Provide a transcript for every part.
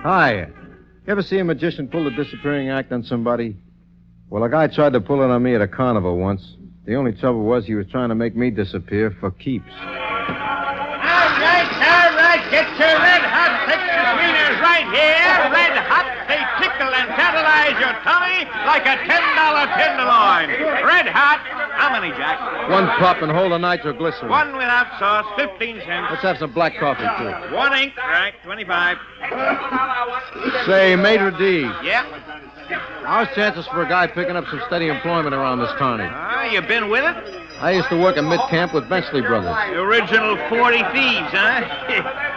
Hi. You ever see a magician pull a disappearing act on somebody? Well, a guy tried to pull it on me at a carnival once. The only trouble was he was trying to make me disappear for keeps. All right. Get your red-hot Texas wieners right here. Red-hot. They tickle and tantalize your tummy like a $10 tenderloin. Red-hot. How many, Jack? One pup and hold of nitroglycerin. One without sauce, 15 cents. Let's have some black coffee, too. One ink, right, 25. Say, Maitre D. Yeah? How's chances for a guy picking up some steady employment around this carny? You been with it? I used to work at mid-camp with Benchley Brothers. The original 40 thieves, huh?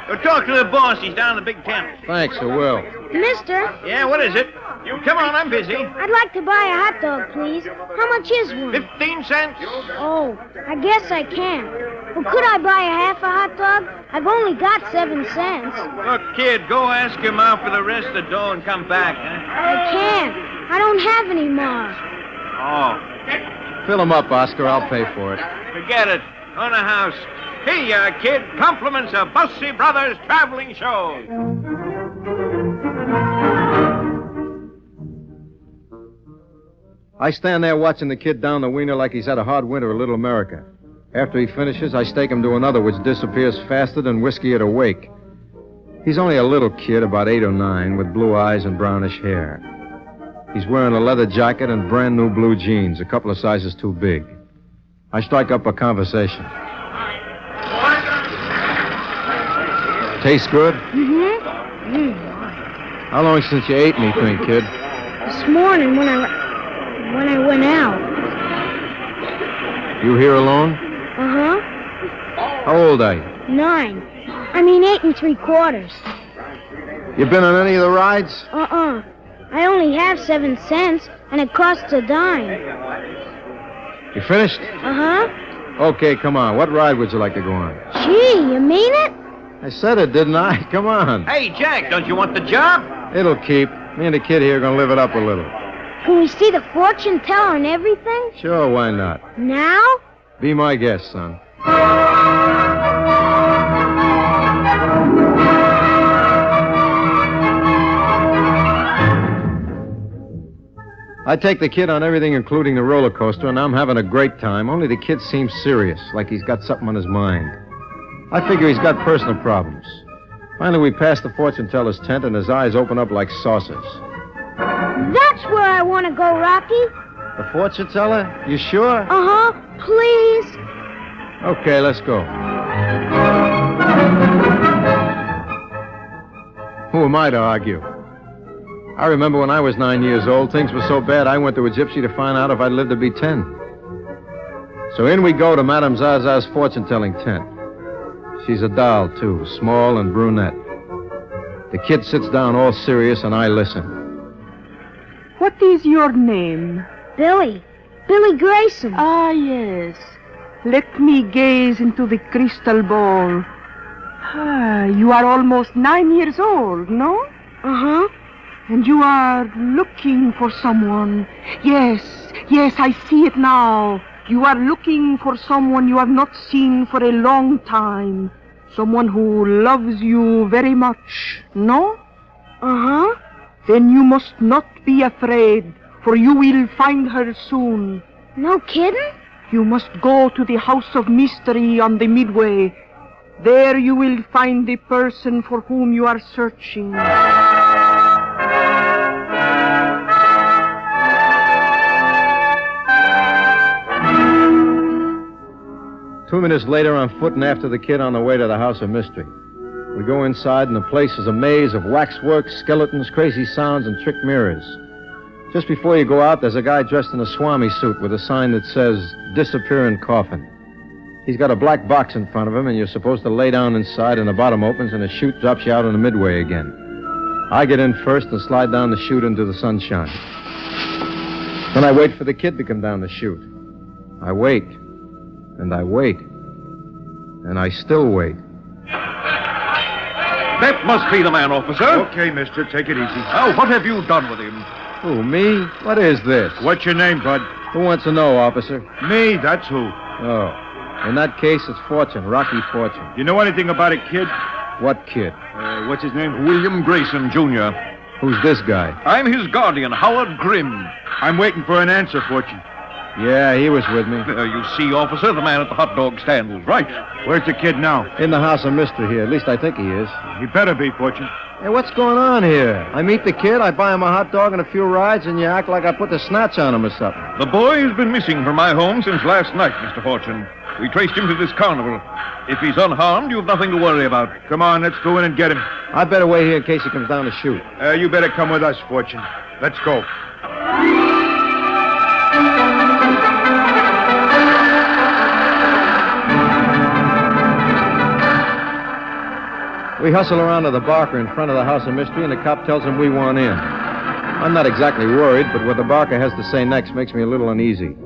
Well, talk to the boss. He's down in the big tent. Thanks, I will. Mister? Yeah, what is it? You come on, I'm busy. I'd like to buy a hot dog, please. How much is one? 15 cents. Oh, I guess I can. Well, could I buy a half a hot dog? I've only got 7 cents. Look, kid, go ask your mom for the rest of the dough and come back, huh? I can't. I don't have any more. Oh. Fill him up, Oscar. I'll pay for it. Forget it. On a house. Here you are, kid. Compliments of Bussy Brothers Traveling Show. I stand there watching the kid down the wiener like he's had a hard winter of Little America. After he finishes, I stake him to another which disappears faster than whiskey at a wake. He's only a little kid, about 8 or 9, with blue eyes and brownish hair. He's wearing a leather jacket and brand new blue jeans, a couple of sizes too big. I strike up a conversation. Tastes good? Mm-hmm. How long since you ate anything, kid? This morning when I went out. You here alone? Uh-huh. How old are you? 9. 8 3/4. You been on any of the rides? Uh-uh. I only have 7 cents, and it costs a dime. You finished? Uh-huh. Okay, come on. What ride would you like to go on? Gee, you mean it? I said it, didn't I? Come on. Hey, Jack, don't you want the job? It'll keep. Me and the kid here are going to live it up a little. Can we see the fortune teller and everything? Sure, why not? Now? Be my guest, son. I take the kid on everything, including the roller coaster, and I'm having a great time, only the kid seems serious, like he's got something on his mind. I figure he's got personal problems. Finally, we pass the fortune teller's tent, and his eyes open up like saucers. That's where I want to go, Rocky. The fortune teller? You sure? Uh-huh. Please. Okay, let's go. Who am I to argue? I remember when I was 9 years old, things were so bad I went to a gypsy to find out if I'd live to be 10. So in we go to Madame Zaza's fortune-telling tent. She's a doll, too, small and brunette. The kid sits down all serious, and I listen. What is your name? Billy. Billy Grayson. Ah, yes. Let me gaze into the crystal ball. Ah, you are almost 9 years old, no? Uh-huh. And you are looking for someone. Yes, I see it now. You are looking for someone you have not seen for a long time. Someone who loves you very much, no? Uh-huh. Then you must not be afraid, for you will find her soon. No kidding? You must go to the House of Mystery on the Midway. There you will find the person for whom you are searching. 2 minutes later, I'm footing after the kid on the way to the House of Mystery. We go inside, and the place is a maze of waxwork, skeletons, crazy sounds, and trick mirrors. Just before you go out, there's a guy dressed in a Swami suit with a sign that says, Disappearing Coffin. He's got a black box in front of him, and you're supposed to lay down inside, and the bottom opens, and a chute drops you out on the Midway again. I get in first and slide down the chute into the sunshine. Then I wait for the kid to come down the chute. I wait. And I wait. And I still wait. That must be the man, officer. Okay, mister, take it easy. Oh, what have you done with him? Who, me? What is this? What's your name, bud? Who wants to know, officer? Me, that's who. Oh. In that case, it's Fortune, Rocky Fortune. You know anything about a kid? What kid? What's his name? William Grayson, Jr. Who's this guy? I'm his guardian, Howard Grimm. I'm waiting for an answer, Fortune. Yeah, he was with me. You see, officer, the man at the hot dog stand was right. Where's the kid now? In the house of mystery here. At least I think he is. He better be, Fortune. Hey, what's going on here? I meet the kid, I buy him a hot dog and a few rides, and you act like I put the snatch on him or something. The boy has been missing from my home since last night, Mr. Fortune. We traced him to this carnival. If he's unharmed, you've nothing to worry about. Come on, let's go in and get him. I better wait here in case he comes down to shoot. You better come with us, Fortune. Let's go. We hustle around to the barker in front of the house of mystery, and the cop tells him we want in. I'm not exactly worried, but what the barker has to say next makes me a little uneasy.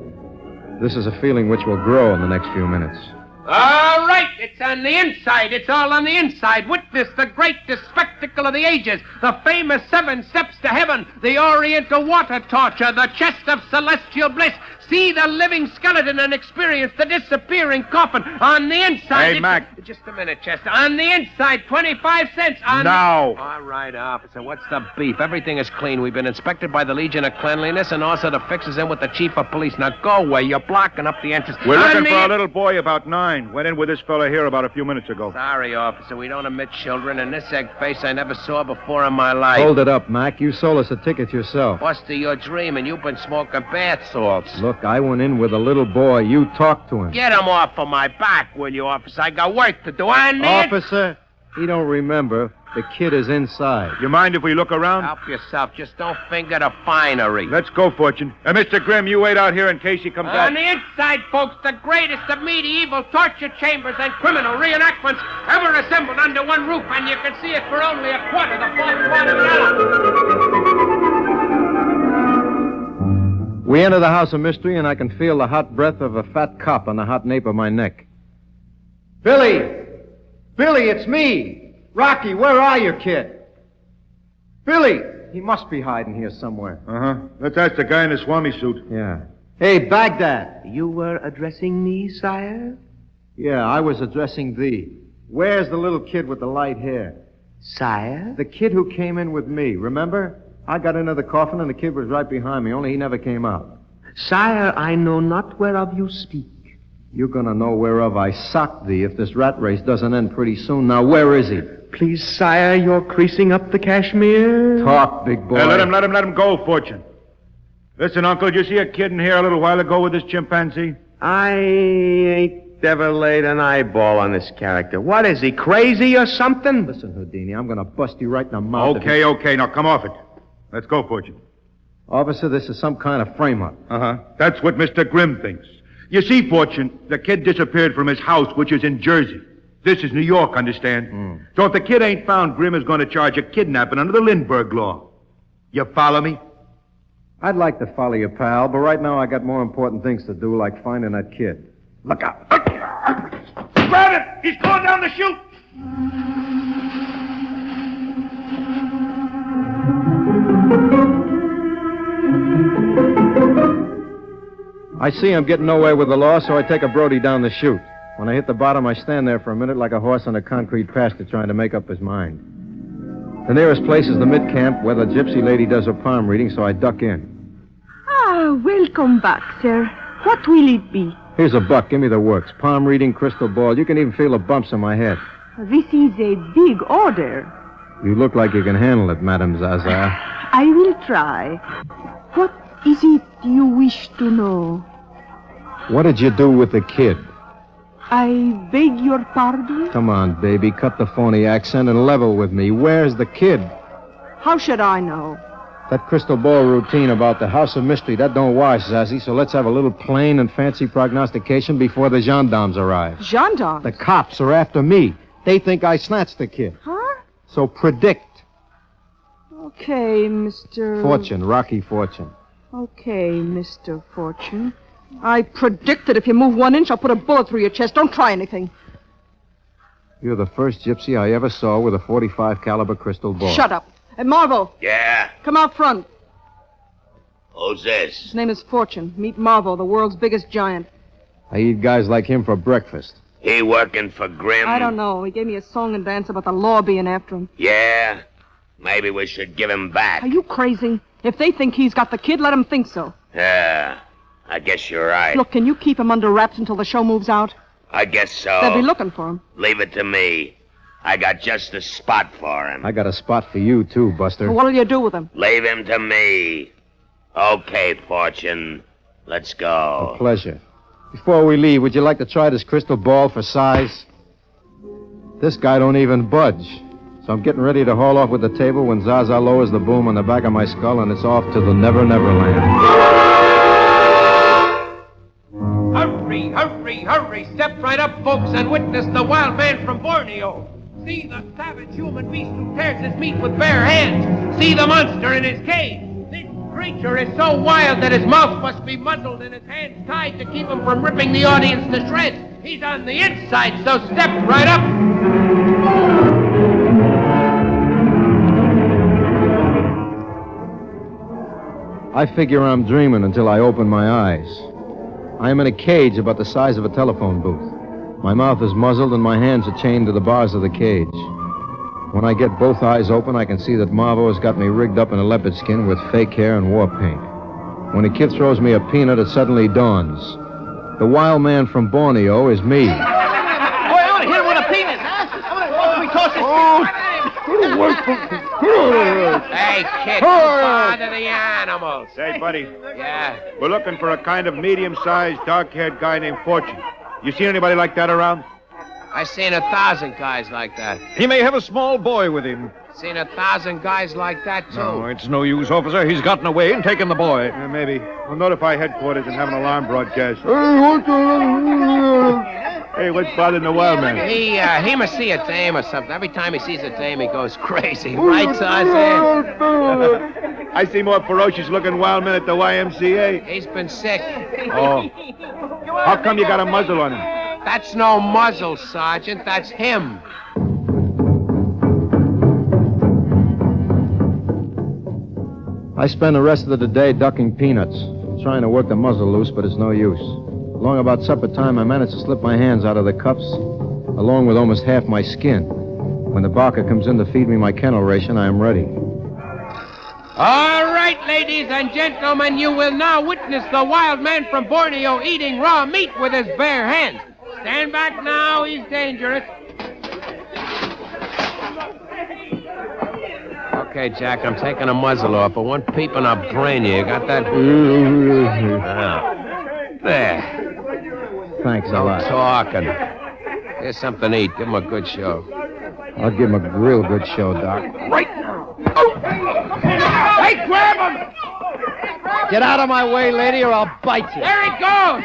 This is a feeling which will grow in the next few minutes. All right, it's on the inside. It's all on the inside. Witness the greatest spectacle of the ages, the famous 7 steps to heaven, the Oriental water torture, the chest of celestial bliss. See the living skeleton and experience the disappearing coffin on the inside. Hey, Mac. Just a minute, Chester. On the inside, 25 cents. Now. All right, officer. What's the beef? Everything is clean. We've been inspected by the Legion of Cleanliness, and also the fixer's in with the chief of police. Now go away. You're blocking up the entrance. We're looking for a little boy about 9. Went in with this fella here about a few minutes ago. Sorry, officer. We don't admit children, and this egg face I never saw before in my life. Hold it up, Mac. You sold us a ticket yourself. Buster, you're dreaming. You've been smoking bath salts. Look, I went in with a little boy. You talked to him. Get him off of my back, will you, officer? I got work to do. Officer, he don't remember. The kid is inside. You mind if we look around? Help yourself. Just don't finger the finery. Let's go, Fortune. Mr. Grimm, you wait out here in case he comes out. On the inside, folks, the greatest of medieval torture chambers and criminal reenactments ever assembled under one roof, and you can see it for only a quarter, the fourth part of an hour. We enter the house of mystery, and I can feel the hot breath of a fat cop on the hot nape of my neck. Billy! Billy, it's me! Rocky, where are you, kid? Billy! He must be hiding here somewhere. Uh-huh. Let's ask the guy in the Swami suit. Yeah. Hey, Baghdad! You were addressing me, sire? Yeah, I was addressing thee. Where's the little kid with the light hair? Sire? The kid who came in with me, remember? I got into the coffin and the kid was right behind me, only he never came out. Sire, I know not whereof you speak. You're gonna know whereof I socked thee if this rat race doesn't end pretty soon. Now, where is he? Please, sire, you're creasing up the cashmere. Talk, big boy. Hey, let him go, Fortune. Listen, Uncle, did you see a kid in here a little while ago with this chimpanzee? I ain't ever laid an eyeball on this character. What is he, crazy or something? Listen, Houdini, I'm gonna bust you right in the mouth. Okay, now come off it. Let's go, Fortune. Officer, this is some kind of frame-up. Uh-huh. That's what Mr. Grimm thinks. You see, Fortune, the kid disappeared from his house, which is in Jersey. This is New York, understand? So if the kid ain't found, Grimm is going to charge a kidnapping under the Lindbergh law. You follow me? I'd like to follow you, pal, but right now I got more important things to do, like finding that kid. Look out. Grab him! He's going down the chute! I see I'm getting nowhere with the law, so I take a Brody down the chute. When I hit the bottom, I stand there for a minute like a horse on a concrete pasture trying to make up his mind. The nearest place is the mid-camp where the gypsy lady does her palm reading, so I duck in. Welcome back, sir. What will it be? Here's a buck. Give me the works. Palm reading, crystal ball. You can even feel the bumps in my head. This is a big order. You look like you can handle it, Madame Zaza. I will try. What is it you wish to know? What did you do with the kid? I beg your pardon? Come on, baby. Cut the phony accent and level with me. Where's the kid? How should I know? That crystal ball routine about the house of mystery, that don't wash, Zazie, so let's have a little plain and fancy prognostication before the gendarmes arrive. Gendarmes? The cops are after me. They think I snatched the kid. Huh? So predict. Okay, Mr... Fortune, Rocky Fortune. Okay, Mr. Fortune. I predict that if you move 1 inch, I'll put a bullet through your chest. Don't try anything. You're the first gypsy I ever saw with a .45 caliber crystal ball. Shut up. Hey, Marvel. Yeah? Come out front. Who's this? His name is Fortune. Meet Marvel, the world's biggest giant. I eat guys like him for breakfast. He working for Grim? I don't know. He gave me a song and dance about the law being after him. Yeah? Maybe we should give him back. Are you crazy? If they think he's got the kid, let them think so. Yeah, I guess you're right. Look, can you keep him under wraps until the show moves out? I guess so. They'll be looking for him. Leave it to me. I got just the spot for him. I got a spot for you, too, Buster. Well, what'll you do with him? Leave him to me. Okay, Fortune. Let's go. A pleasure. Before we leave, would you like to try this crystal ball for size? This guy don't even budge. So I'm getting ready to haul off with the table when Zaza lowers the boom on the back of my skull and it's off to the Never Never Land. Hurry, hurry, hurry. Step right up, folks, and witness the wild man from Borneo. See the savage human beast who tears his meat with bare hands. See the monster in his cage. This creature is so wild that his mouth must be muzzled and his hands tied to keep him from ripping the audience to shreds. He's on the inside, so step right up. I figure I'm dreaming until I open my eyes. I am in a cage about the size of a telephone booth. My mouth is muzzled and my hands are chained to the bars of the cage. When I get both eyes open, I can see that Marvo has got me rigged up in a leopard skin with fake hair and war paint. When the kid throws me a peanut, it suddenly dawns. The wild man from Borneo is me. Boy, I want to hit him with a penis, huh? We toss this Hey, kid, bother the animals. Say, buddy, Yeah. we're looking for a kind of medium-sized, dark-haired guy named Fortune. You seen anybody like that around? I seen 1,000 guys like that. He may have a small boy with him. Seen 1,000 guys like that, too. No, it's no use, officer. He's gotten away and taken the boy. Yeah, maybe. We'll notify headquarters and have an alarm broadcast. Hey, what's bothering the wild man? He must see a dame or something. Every time he sees a dame, he goes crazy. Right, Tarzan? I see more ferocious-looking wild men at the YMCA. He's been sick. Oh. How come you got a muzzle on him? That's no muzzle, Sergeant. That's him. I spend the rest of the day ducking peanuts, trying to work the muzzle loose, but it's no use. Along about supper time, I manage to slip my hands out of the cuffs, along with almost half my skin. When the barker comes in to feed me my kennel ration, I am ready. All right, ladies and gentlemen, you will now witness the wild man from Borneo eating raw meat with his bare hands. Stand back now, he's dangerous. Okay, Jack, I'm taking a muzzle off, but one peep and I'll brain you. You got that? There. Thanks a No lot. talking. Here's something to eat. Give him a good show. I'll give him a real good show, Doc. Right now. Oh. Hey, grab him! Get out of my way, lady, or I'll bite you. There he goes!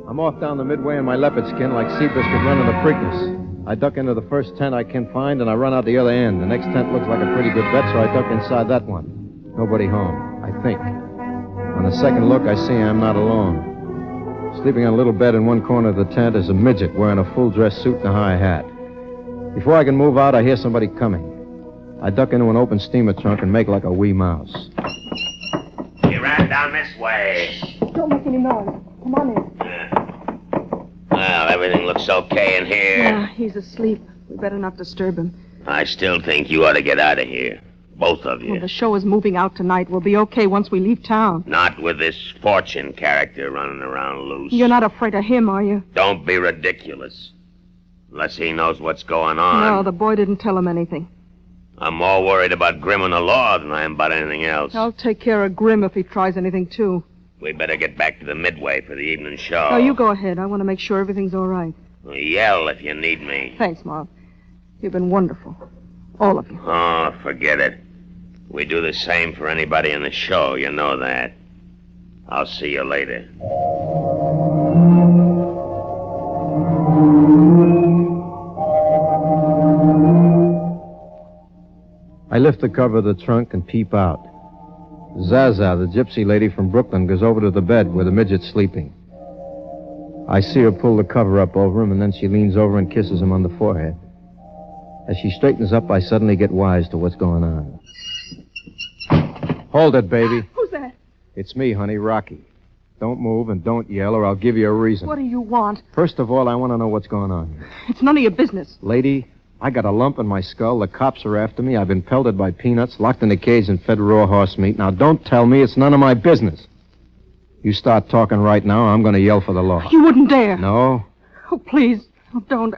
I'm off down the Midway in my leopard skin like Seabiscuit running the Preakness. I duck into the first tent I can find, and I run out the other end. The next tent looks like a pretty good bet, so I duck inside that one. Nobody home, I think. On the second look, I see I'm not alone. Sleeping on a little bed in one corner of the tent is a midget wearing a full-dress suit and a high hat. Before I can move out, I hear somebody coming. I duck into an open steamer trunk and make like a wee mouse. He ran down this way. Don't make any noise. Come on in. Well, everything looks okay in here. Yeah, he's asleep. We better not disturb him. I still think you ought to get out of here. Both of you. Well, the show is moving out tonight. We'll be okay once we leave town. Not with this Fortune character running around loose. You're not afraid of him, are you? Don't be ridiculous. Unless he knows what's going on. No, the boy didn't tell him anything. I'm more worried about Grim and the law than I am about anything else. I'll take care of Grim if he tries anything, too. We better get back to the Midway for the evening show. No, you go ahead. I want to make sure everything's all right. Yell if you need me. Thanks, Marv. You've been wonderful. All of you. Oh, forget it. We do the same for anybody in the show, you know that. I'll see you later. I lift the cover of the trunk and peep out. Zaza, the gypsy lady from Brooklyn, goes over to the bed where the midget's sleeping. I see her pull the cover up over him, and then she leans over and kisses him on the forehead. As she straightens up, I suddenly get wise to what's going on. Hold it, baby. Who's that? It's me, honey, Rocky. Don't move and don't yell or I'll give you a reason. What do you want? First of all, I want to know what's going on here. It's none of your business. Lady, I got a lump in my skull. The cops are after me. I've been pelted by peanuts, locked in a cage and fed raw horse meat. Now, don't tell me it's none of my business. You start talking right now, I'm going to yell for the law. You wouldn't dare. No? Oh, please. Oh, don't.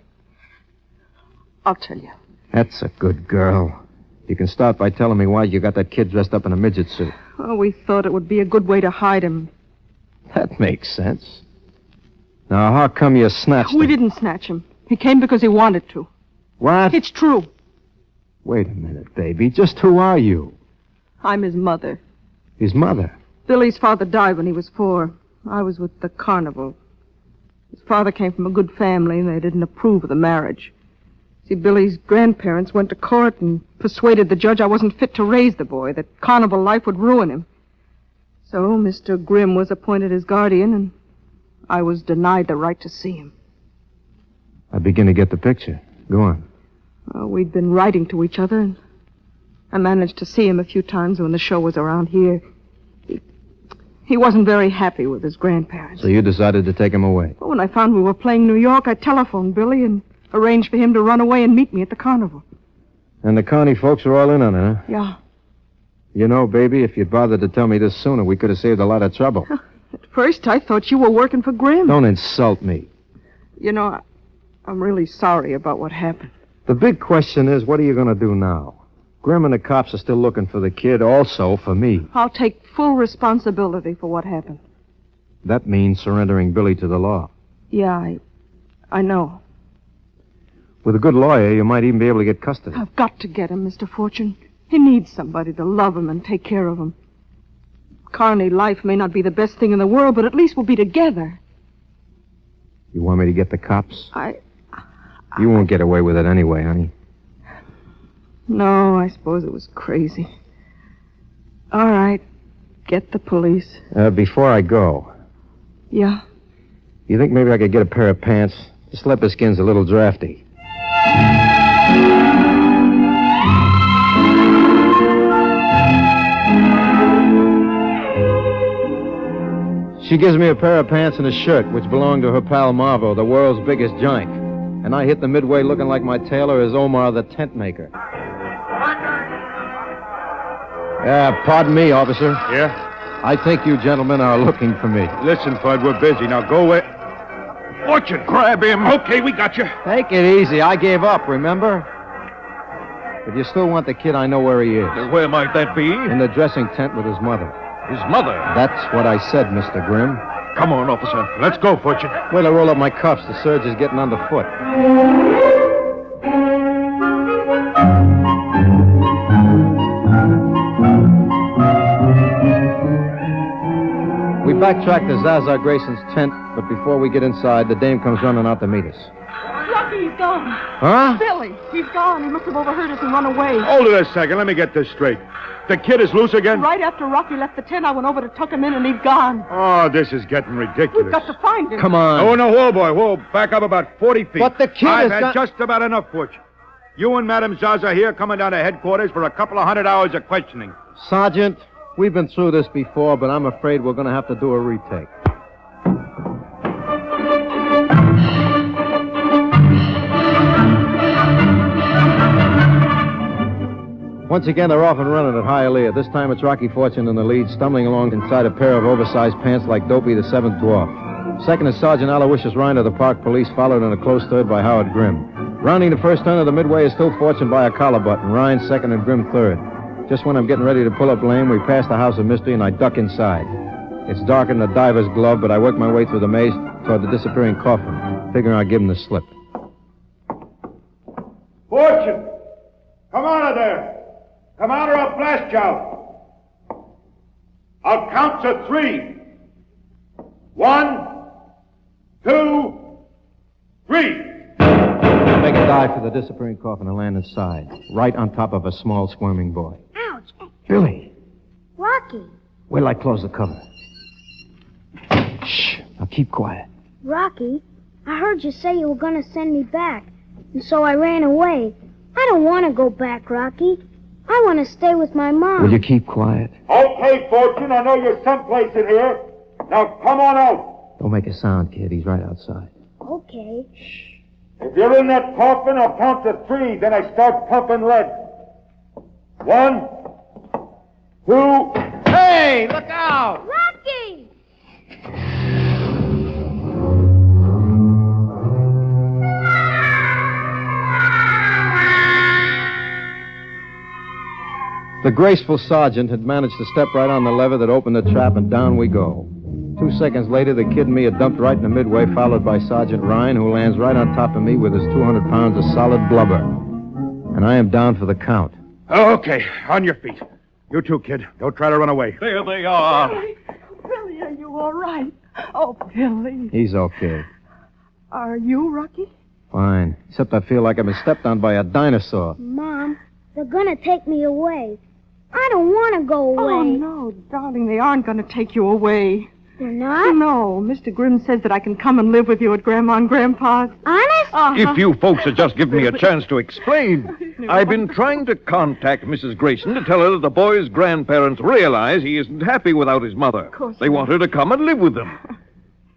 I'll tell you. That's a good girl. You can start by telling me why you got that kid dressed up in a midget suit. Oh, we thought it would be a good way to hide him. That makes sense. Now, how come you snatched him? We didn't snatch him. He came because he wanted to. What? It's true. Wait a minute, baby. Just who are you? I'm his mother. His mother? Billy's father died when he was 4. I was with the carnival. His father came from a good family, and they didn't approve of the marriage. See, Billy's grandparents went to court and persuaded the judge I wasn't fit to raise the boy, that carnival life would ruin him. So Mr. Grimm was appointed his guardian, and I was denied the right to see him. I begin to get the picture. Go on. We'd been writing to each other, and I managed to see him a few times when the show was around here. He wasn't very happy with his grandparents. So you decided to take him away? Well, when I found we were playing New York, I telephoned Billy and arranged for him to run away and meet me at the carnival. And the carny folks are all in on it, huh? Yeah. You know, baby, if you'd bothered to tell me this sooner, we could have saved a lot of trouble. At first, I thought you were working for Grimm. Don't insult me. You know, I'm really sorry about what happened. The big question is, what are you going to do now? Grimm and the cops are still looking for the kid, also for me. I'll take full responsibility for what happened. That means surrendering Billy to the law. Yeah, I know. With a good lawyer, you might even be able to get custody. I've got to get him, Mr. Fortune. He needs somebody to love him and take care of him. Carny life may not be the best thing in the world, but at least we'll be together. You want me to get the cops? I You won't get away with it anyway, honey. No, I suppose it was crazy. All right. Get the police. Before I go, Yeah. you think maybe I could get a pair of pants? This leopard skin's a little drafty. She gives me a pair of pants and a shirt, which belonged to her pal Marvo, the world's biggest joint. And I hit the Midway looking like my tailor is Omar the tent maker. Pardon me, officer. Yeah? I think you gentlemen are looking for me. Listen, Bud, we're busy. Now go away. Fortune! Grab him. Okay, we got you. Take it easy. I gave up, remember? If you still want the kid, I know where he is. Where might that be? In the dressing tent with his mother. His mother. That's what I said, Mr. Grimm. Come on, officer. Let's go, Fortune. Wait till I roll up my cuffs. The surge is getting underfoot. We backtrack to Zaza Grayson's tent, but before we get inside, the dame comes running out to meet us. Rocky, he's gone. Huh? Billy, he's gone. He must have overheard us and run away. Hold it a second. Let me get this straight. The kid is loose again? Right after Rocky left the tent, I went over to tuck him in, and he's gone. Oh, this is getting ridiculous. We've got to find him. Come on. Oh, no, whoa, boy. Whoa, back up about 40 feet. But the kid I've has had just about enough, Fortune. You and Madame Zaza here coming down to headquarters for a couple of 100 hours of questioning. Sergeant, we've been through this before, but I'm afraid we're going to have to do a retake. Once again, they're off and running at Hialeah. This time it's Rocky Fortune in the lead, stumbling along inside a pair of oversized pants like Dopey the Seventh Dwarf. Second is Sergeant Aloysius Ryan of the Park Police, followed in a close third by Howard Grimm. Rounding the first turn of the Midway is still Fortune by a collar button. Ryan second and Grimm third. Just when I'm getting ready to pull up lane, we pass the House of Mystery and I duck inside. It's darker than a diver's glove, but I work my way through the maze toward the disappearing coffin, figuring I'll give him the slip. Fortune! Come out of there! Come out or I'll blast you out. I'll count to 3. 1, 2, 3. Make a dive for the disappearing coffin and land inside, right on top of a small squirming boy. Ouch. Billy, Rocky. wait till I close the cover. Shh. Now keep quiet. Rocky, I heard you say you were going to send me back, and so I ran away. I don't want to go back, Rocky. I want to stay with my mom. Will you keep quiet? Okay, Fortune, I know you're someplace in here. Now, come on out. Don't make a sound, kid. He's right outside. Okay. If you're in that coffin, I'll count to 3, then I start pumping lead. 1, 2... Hey, look out! Rocky! The graceful sergeant had managed to step right on the lever that opened the trap, and down we go. 2 seconds later, the kid and me are dumped right in the Midway, followed by Sergeant Ryan, who lands right on top of me with his 200 pounds of solid blubber. And I am down for the count. Okay, on your feet. You too, kid. Don't try to run away. There they are. Billy, are you all right? Oh, Billy. He's okay. Are you, Rocky? Fine. Except I feel like I've been stepped on by a dinosaur. Mom, they're going to take me away. I don't want to go away. Oh, no, darling, they aren't going to take you away. They're not? No, Mr. Grimm says that I can come and live with you at Grandma and Grandpa's. Honest? If you folks had just given me a chance to explain. I've been trying to contact Mrs. Grayson to tell her that the boy's grandparents realize he isn't happy without his mother. Of course They want her to come and live with them.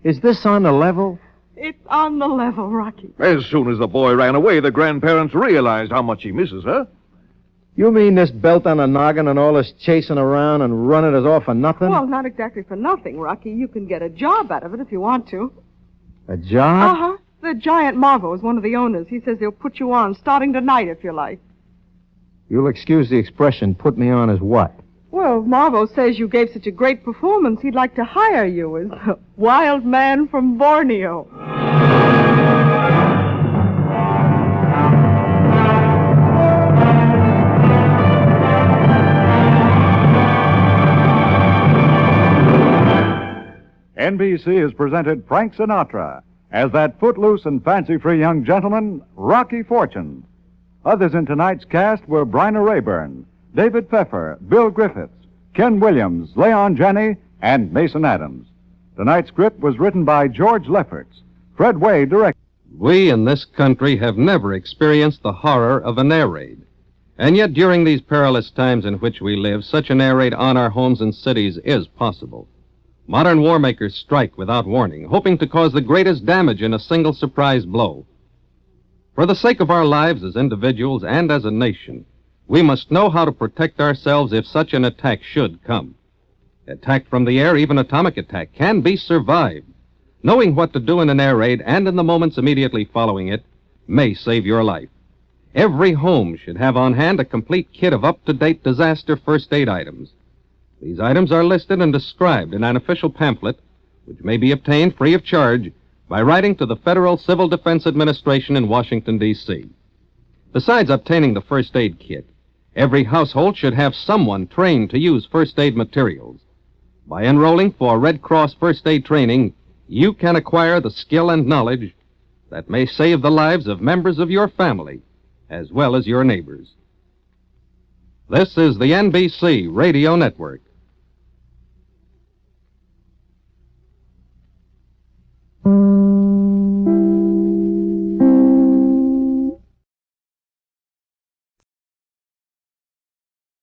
Is this on the level? It's on the level, Rocky. As soon as the boy ran away, the grandparents realized how much he misses her. You mean this belt on the noggin and all this chasing around and running us off for nothing? Well, not exactly for nothing, Rocky. You can get a job out of it if you want to. A job? Uh-huh. The giant Marvo is one of the owners. He says he'll put you on starting tonight if you like. You'll excuse the expression, put me on as what? Well, Marvo says you gave such a great performance, he'd like to hire you as a wild man from Borneo. NBC has presented Frank Sinatra as that footloose and fancy-free young gentleman, Rocky Fortune. Others in tonight's cast were Bryna Rayburn, David Pfeffer, Bill Griffiths, Ken Williams, Leon Janney, and Mason Adams. Tonight's script was written by George Lefferts. Fred Way directed. We in this country have never experienced the horror of an air raid. And yet, during these perilous times in which we live, such an air raid on our homes and cities is possible. Modern war makers strike without warning, hoping to cause the greatest damage in a single surprise blow. For the sake of our lives as individuals and as a nation, we must know how to protect ourselves if such an attack should come. Attack from the air, even atomic attack, can be survived. Knowing what to do in an air raid and in the moments immediately following it may save your life. Every home should have on hand a complete kit of up-to-date disaster first aid items. These items are listed and described in an official pamphlet, which may be obtained free of charge by writing to the Federal Civil Defense Administration in Washington, D.C. Besides obtaining the first aid kit, every household should have someone trained to use first aid materials. By enrolling for Red Cross first aid training, you can acquire the skill and knowledge that may save the lives of members of your family as well as your neighbors. This is the NBC Radio Network.